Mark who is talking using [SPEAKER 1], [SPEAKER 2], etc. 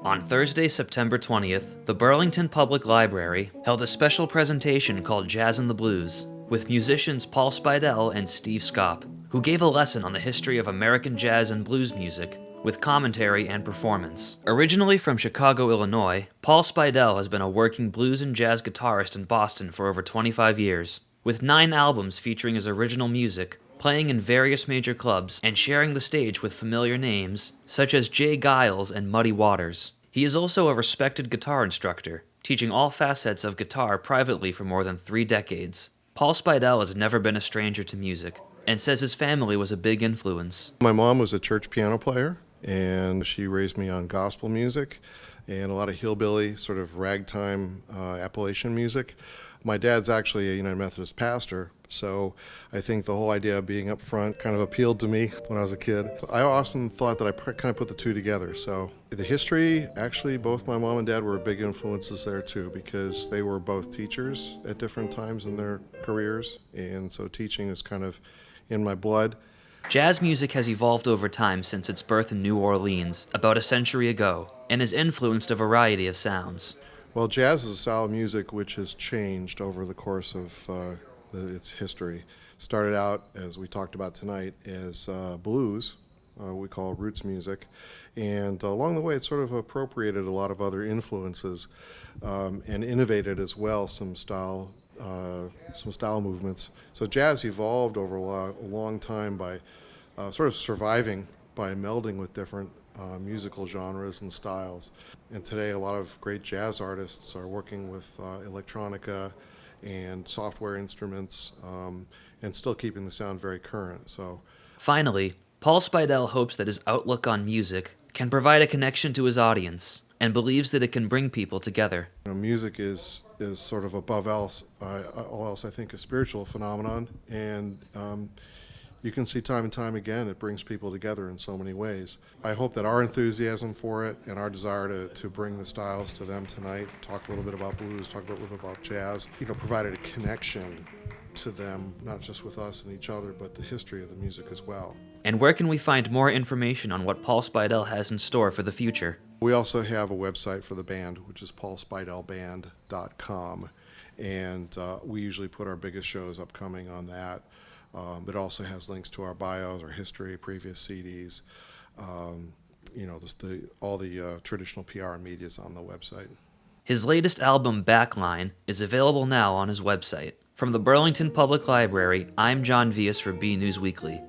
[SPEAKER 1] On Thursday, September 20th, the Burlington Public Library held a special presentation called Jazzin the Blues, with musicians Paul Speidel and Steve Skopp, who gave a lesson on the history of American jazz and blues music, with commentary and performance. Originally from Chicago, Illinois, Paul Speidel has been a working blues and jazz guitarist in Boston for over 25 years, with 9 albums featuring his original music, playing in various major clubs, and sharing the stage with familiar names such as Jay Giles and Muddy Waters. He is also a respected guitar instructor, teaching all facets of guitar privately for more than 3 decades. Paul Speidel has never been a stranger to music, and says his family was a big influence.
[SPEAKER 2] My mom was a church piano player, and she raised me on gospel music and a lot of hillbilly, sort of ragtime Appalachian music. My dad's actually a United Methodist pastor, so I think the whole idea of being up front kind of appealed to me when I was a kid. I often thought that I kind of put the two together. So the history, actually, both my mom and dad were big influences there too, because they were both teachers at different times in their careers, and so teaching is kind of in my blood.
[SPEAKER 1] Jazz music has evolved over time since its birth in New Orleans about a century ago, and has influenced a variety of sounds.
[SPEAKER 2] Well, jazz is a style of music which has changed over the course of its history. Started out, as we talked about tonight, as blues, we call roots music, and along the way it sort of appropriated a lot of other influences and innovated as well some style movements. So jazz evolved over a long time by sort of surviving by melding with different musical genres and styles. And today a lot of great jazz artists are working with electronica and software instruments and still keeping the sound very current. So,
[SPEAKER 1] finally, Paul Speidel hopes that his outlook on music can provide a connection to his audience, and believes that it can bring people together.
[SPEAKER 2] Music is sort of above all else, I think, a spiritual phenomenon, and you can see time and time again it brings people together in so many ways. I hope that our enthusiasm for it and our desire to bring the styles to them tonight, talk a little bit about blues, talk a little bit about jazz, provided a connection to them, not just with us and each other, but the history of the music as well.
[SPEAKER 1] And where can we find more information on what Paul Speidel has in store for the future?
[SPEAKER 2] We also have a website for the band, which is paulspeidelband.com, and we usually put our biggest shows upcoming on that. It also has links to our bios, our history, previous CDs, all the traditional PR and media is on the website.
[SPEAKER 1] His latest album, Backline, is available now on his website. From the Burlington Public Library, I'm John Vias for BNEWS Weekly.